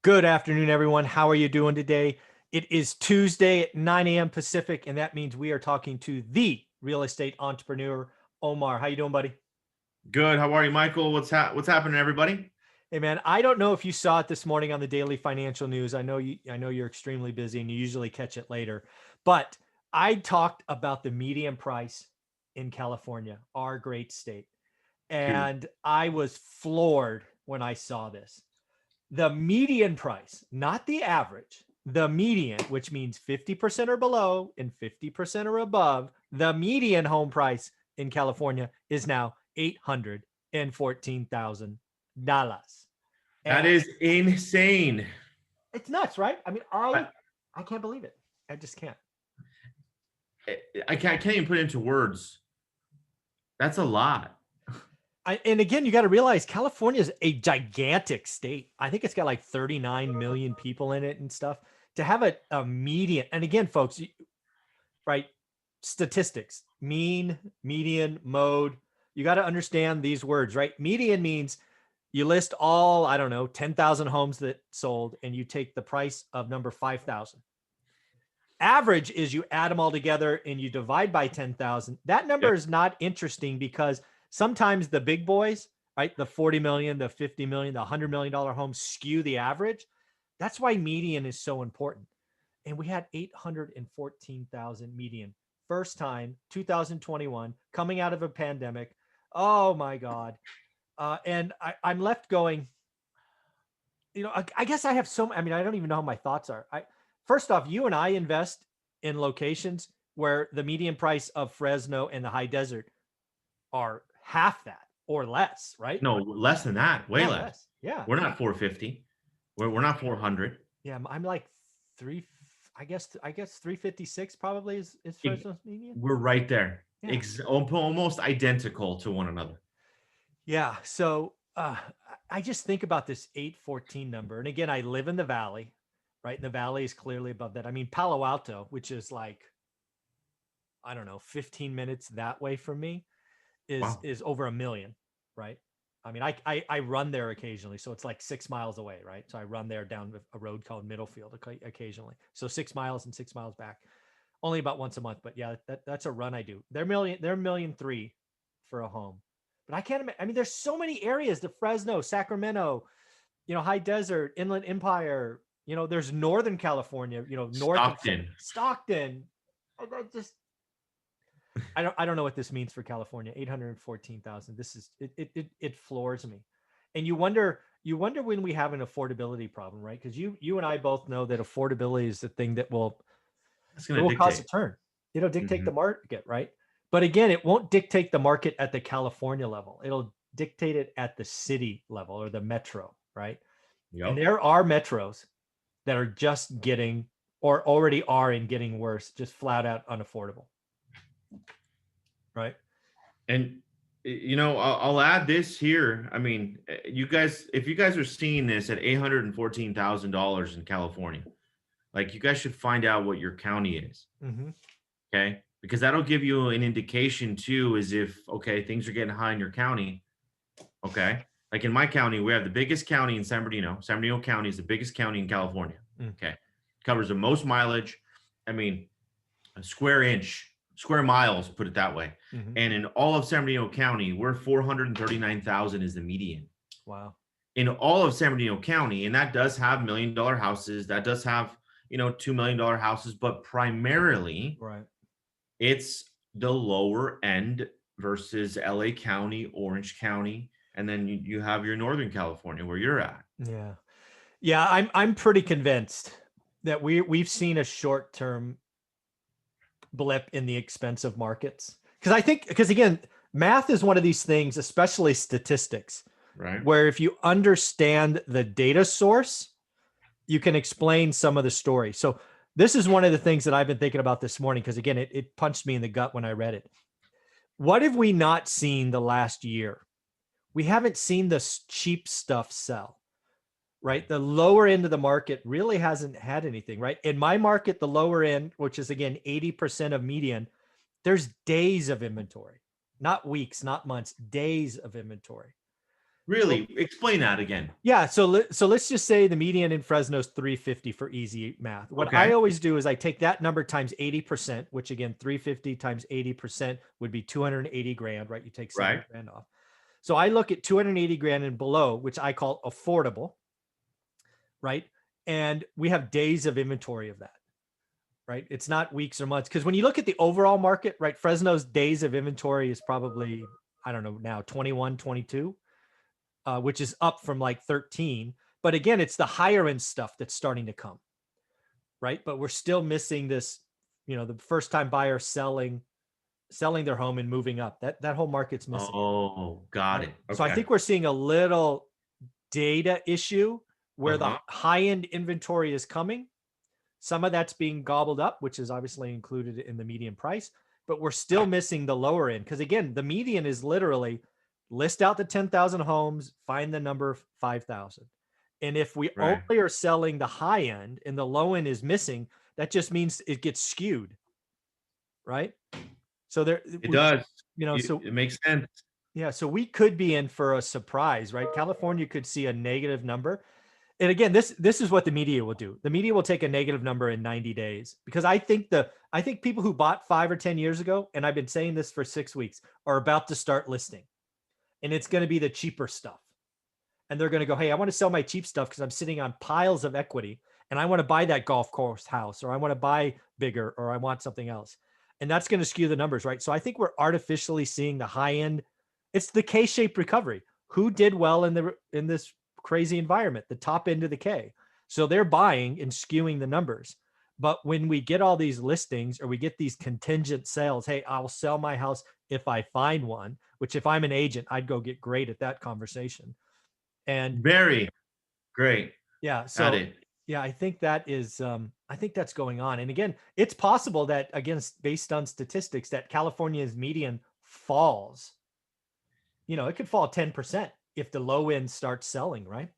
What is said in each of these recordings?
Good afternoon, everyone. How are you doing today? It is Tuesday at 9 a.m. Pacific, and that means we are talking to the real estate entrepreneur, Omar. How you doing, buddy? Good. How are you, Michael? What's happening, everybody? Hey, man, I don't know if you saw it this morning on the daily financial news. I know you're extremely busy and you usually catch it later, but I talked about the median price in California, our great state, Huge. and I was floored when I saw this. The median price, not the average, the median, which means 50% or below and 50% or above, the median home price in California is now $814,000. That And is insane. it's nuts, right? I mean, I I, I can't believe it. I just can't. I can't even put it into words. That's a lot. And again, you got to realize California is a gigantic state. I think it's got like 39 million people in it and stuff. To have a median, and again, folks, right? Statistics, mean, median, mode. You got to understand these words, right? Median means you list all, I don't know, 10,000 homes that sold, and you take the price of number 5,000. Average is you add them all together and you divide by 10,000. That number Yep. is not interesting because sometimes the big boys, right? The 40 million, the 50 million, the $100 million homes skew the average. That's why median is so important. And we had 814,000 median. First time, 2021, coming out of a pandemic. Oh my God. And I'm left going, I guess I have I mean, I don't even know how my thoughts are. First off, you and I invest in locations where the median price of Fresno and the high desert are half that or less, right? No, less than that. Way Yeah, less. less. Yeah. We're not 450. We're not 400. Yeah. I'm like three, I guess 356 probably is It- Fresno's median. We're right there. Yeah. Almost identical to one another. Yeah. So I just think about this 814 number. And again, I live in the valley, right? And the valley is clearly above that. I mean, Palo Alto, which is like, I don't know, 15 minutes that way from me, Wow. is over a million, right? I mean, I run there occasionally, so it's like 6 miles away, right? So I run there down a road called Middlefield occasionally. So 6 miles and 6 miles back, only about once a month. But yeah, that's a run I do. They're 1,300,000 for a home, but I can't imagine. I mean, there's so many areas: the Fresno, Sacramento, high desert, Inland Empire. There's Northern California. North of Stockton. Stockton. Just I don't know what this means for California. 814,000. This is it floors me. And you wonder when we have an affordability problem, right? Because you and I both know that affordability is the thing that will That's it going to will cause a dictate. turn. It'll dictate Mhm. the market, right? But again, it won't dictate the market at the California level. It'll dictate it at the city level or the metro, right? And Yep. there are metros that are just getting or already are and getting worse, just flat out unaffordable, right? And I'll add this here. I mean, you guys, if you guys are seeing this at $814,000 in California, like you guys should find out what your county is, Mm-hmm. okay? Because that'll give you an indication too, is if okay, things are getting high in your county, okay? Like in my county, we have the biggest county in San Bernardino. San Bernardino County is the biggest county in California. Mm. Okay, covers the most mileage. I mean, a square miles, put it that way. Mm-hmm. And in all of San Bernardino County, we're 439,000 is the median. Wow. In all of San Bernardino County, and that does have $1 million houses, that does have $2 million houses, but primarily Right. it's the lower end versus LA County, Orange County, and then you have your Northern California where you're at. Yeah. Yeah, I'm pretty convinced that we've seen a short-term blip in the expensive markets. Because again, math is one of these things, especially statistics, Right. where if you understand the data source, you can explain some of the story. So this is one of the things that I've been thinking about this morning, because again, it punched me in the gut when I read it. What have we not seen the last year? We haven't seen this cheap stuff sell, right? The lower end of the market really hasn't had anything, right? In my market, the lower end, which is again 80% of median, there's days of inventory, not weeks, not months, days of inventory. Really? Explain that again. Yeah. So let's just say the median in Fresno is 350 for easy math. What I Okay. always do is I take that number times 80%, which again, 350 times 80% would be 280 grand, right? You take 70 Right. grand off. So I look at 280 grand and below, which I call affordable, right? And we have days of inventory of that, right? It's not weeks or months. Because when you look at the overall market, right, Fresno's days of inventory is probably, I don't know now, 21, 22, which is up from like 13. But again, it's the higher end stuff that's starting to come, right? But we're still missing this, the first time buyer selling their home and moving up. That whole market's missing. Oh, got Right? it. So I Okay. think we're seeing a little data issue where the Uh-huh. high end inventory is coming. Some of that's being gobbled up, which is obviously included in the median price, but we're still missing the lower end. Because again, the median is literally list out the 10,000 homes, find the number 5,000. And if we Right. only are selling the high end and the low end is missing, that just means it gets skewed, right? So It does. so It makes sense. yeah, so we could be in for a surprise, right? California could see a negative number. And again, this is what the media will do. The media will take a negative number in 90 days because I think people who bought 5 or 10 years ago, and I've been saying this for 6 weeks, are about to start listing. And it's going to be the cheaper stuff. And they're going to go, "Hey, I want to sell my cheap stuff because I'm sitting on piles of equity and I want to buy that golf course house, or I want to buy bigger, or I want something else." And that's going to skew the numbers, right? So I think we're artificially seeing the high end. It's the K-shaped recovery. Who did well in this crazy environment? The top end of the K. So they're buying and skewing the numbers. But when we get all these listings or we get these contingent sales, hey, I'll sell my house if I find one, which if I'm an agent, I'd go get great at that conversation. And Very great. yeah, Got so it. yeah, I think I think that's going on. And again, it's possible that again, based on statistics, that California's median falls. It could fall 10% if the low end starts selling, right?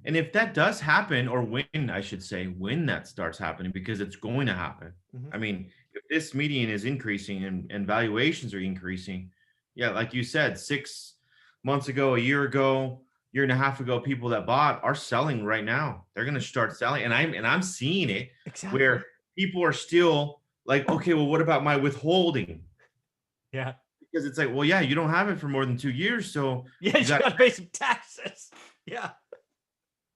And if that does happen, or when, I should say, when that starts happening, because it's going to happen. Mhm. I mean, if this median is increasing and valuations are increasing, yeah, like you said, 6 months ago, a year ago, year and a half ago, people that bought are selling right now. They're going to start selling, and I'm seeing it Exactly. where people are still like, okay, well, what about my withholding? Yeah. Because it's like, well, yeah, you don't have it for more than 2 years, so Yeah, you you got. got to pay some taxes. Yeah.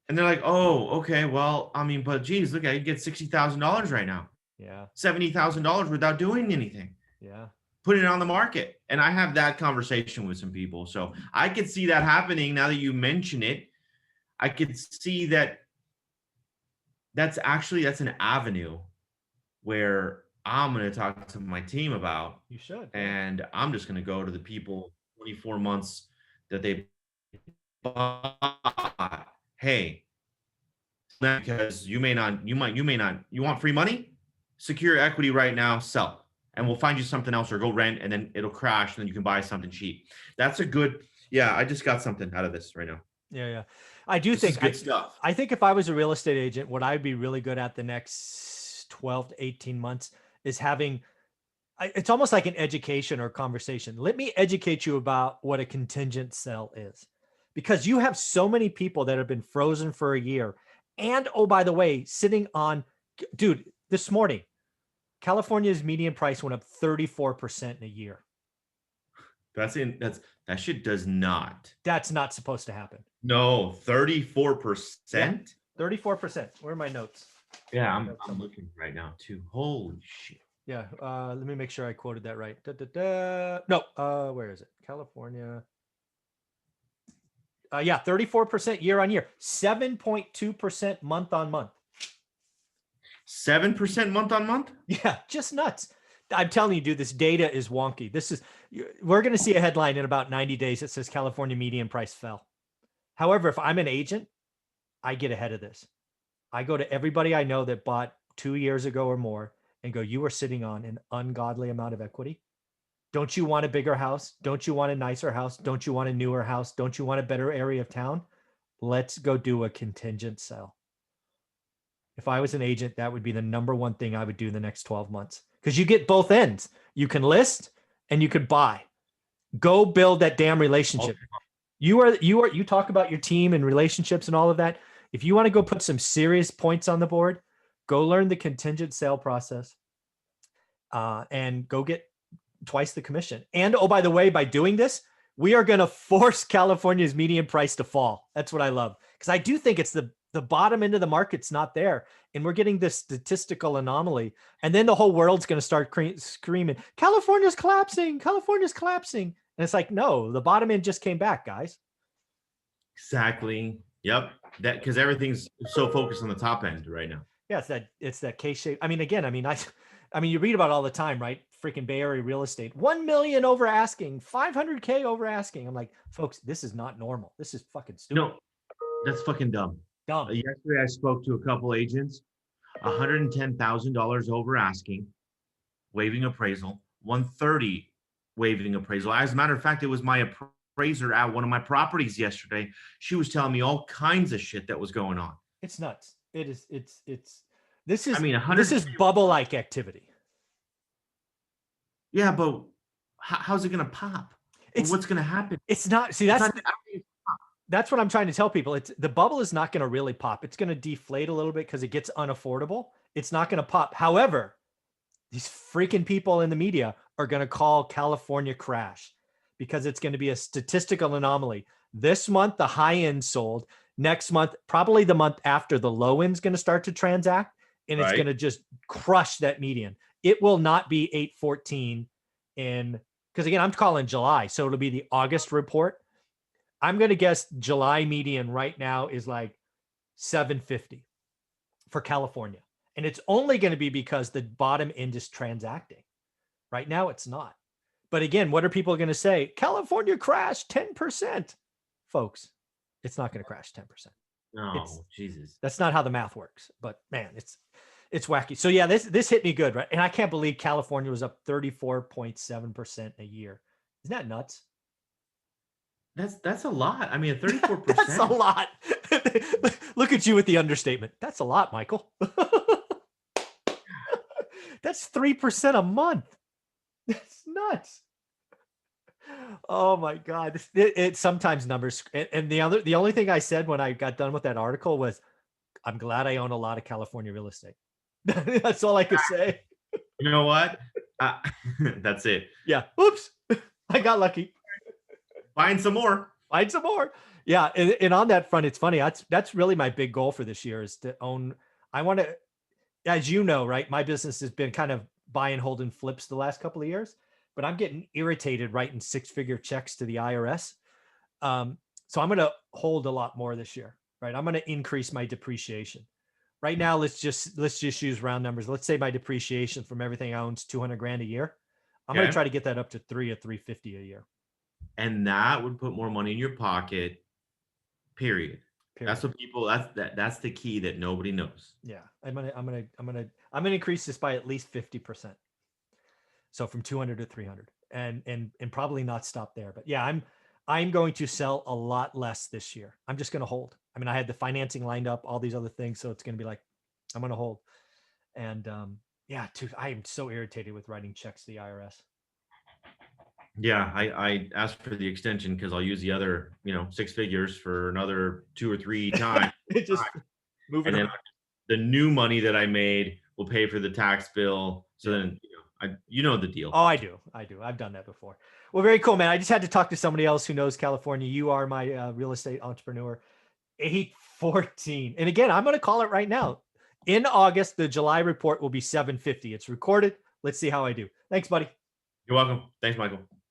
And they're like, oh, okay, well, I mean, but geez, look, I could get $60,000 right now, Yeah. $70,000 without doing anything, Yeah. put it on the market. And I have that conversation with some people. So I could see that happening now that you mention it. I could see that that's an avenue where I'm going to talk to my team about, You should. Yeah. and I'm just going to go to the people 24 months that they bought. Hey, because you want free money, secure equity right now, sell, and we'll find you something else, or go rent, and then it'll crash, and then you can buy something cheap. That's a good. Yeah, I just got something out of this right now. Yeah. Yeah. I do This is think good stuff. I think if I was a real estate agent, what I'd be really good at the next 12 to 18 months is having it's almost like an education or conversation. Let me educate you about what a contingent sell is, because you have so many people that have been frozen for a year. And oh, by the way, sitting on, dude, this morning, California's median price went up 34% in a year. That shit does not. That's not supposed to happen. No, Yeah, 34%. 34%. Where are my notes? Yeah, I'm looking right now too. Holy shit. Yeah, let me make sure I quoted that right. No, where is it? California. Yeah, 34% year on year, 7.2% month on month. 7% month on month? Yeah, just nuts. I'm telling you, dude, this data is wonky. We're going to see a headline in about 90 days that says California median price fell. However, if I'm an agent, I get ahead of this. I go to everybody I know that bought 2 years ago or more and go, you are sitting on an ungodly amount of equity. Don't you want a bigger house? Don't you want a nicer house? Don't you want a newer house? Don't you want a better area of town? Let's go do a contingent sell. If I was an agent, that would be the number one thing I would do in the next 12 months, because you get both ends. You can list and you could buy. Go build that damn relationship. You talk about your team and relationships and all of that. If you want to go put some serious points on the board, go learn the contingent sale process, and go get twice the commission. And oh, by the way, by doing this, we are going to force California's median price to fall. That's what I love, because I do think it's the bottom end of the market's not there, and we're getting this statistical anomaly. And then the whole world's going to start screaming, California's collapsing, California's collapsing. And it's like, no, the bottom end just came back, guys. Exactly. Yep. That, because everything's so focused on the top end right now. Yeah, it's that K-shape. I mean, again, I mean, you read about it all the time, right? Freaking Bay Area real estate, 1 million over asking, 500K over asking. I'm like, folks, this is not normal. This is fucking stupid. No, that's fucking dumb. Dumb. Yesterday, I spoke to a couple agents, $110,000 over asking, waiving appraisal, 130 waiving appraisal. As a matter of fact, it was my appraiser at one of my properties yesterday. She was telling me all kinds of shit that was going on. It's nuts. It is. This is. I mean, this is bubble-like activity. Yeah, but how's it going to pop? What's going to happen? It's not. See, that's what I'm trying to tell people. It's the bubble is not going to really pop. It's going to deflate a little bit because it gets unaffordable. It's not going to pop. However, these freaking people in the media are going to call California crash because it's going to be a statistical anomaly. This month, the high end sold. Next month, probably the month after, the low end is going to start to transact, and it's going to just crush that median. It will not be 814 because again, I'm calling July. So it'll be the August report. I'm going to guess July median right now is like 750 for California. And it's only going to be because the bottom end is transacting. Right now, it's not. But again, what are people going to say? California crashed 10%. Folks, it's not going to crash 10%. No, Jesus. That's not how the math works. But man, it's wacky. So yeah, this hit me good, right? And I can't believe California was up 34.7% a year. Isn't that nuts? That's a lot. I mean, 34%. That's a lot. Look at you with the understatement. That's a lot, Michael. That's 3% a month. That's nuts. Oh my God. It sometimes numbers. And the only thing I said when I got done with that article was, I'm glad I own a lot of California real estate. That's all I could say. You know what? That's it. Yeah. Oops. I got lucky. Find some more. Yeah. And on that front, it's funny. That's really my big goal for this year is to own. I want to, as you know, right? My business has been kind of buy and hold and flips the last couple of years, but I'm getting irritated writing 6-figure checks to the IRS. So I'm going to hold a lot more this year, right? I'm going to increase my depreciation. Right now, let's just use round numbers. Let's say my depreciation from everything I own is 200 grand a year. I'm going to try to get that up to 350 a year. And that would put more money in your pocket. Period. That's what people. That's the key that nobody knows. Yeah, I'm gonna increase this by at least 50%. So from 200 to 300, and probably not stop there. But yeah, I'm going to sell a lot less this year. I'm just gonna hold. I mean, I had the financing lined up, all these other things, so it's gonna be like, I'm gonna hold. And yeah, dude, I am so irritated with writing checks to the IRS. Yeah, I asked for the extension because I'll use the other, 6 figures for another 2 or 3 times. Just moving. And then the new money that I made will pay for the tax bill. So then, the deal. Oh, I do. I've done that before. Well, very cool, man. I just had to talk to somebody else who knows California. You are my real estate entrepreneur. 814. And again, I'm going to call it right now. In August, the July report will be 750. It's recorded. Let's see how I do. Thanks, buddy. You're welcome. Thanks, Michael.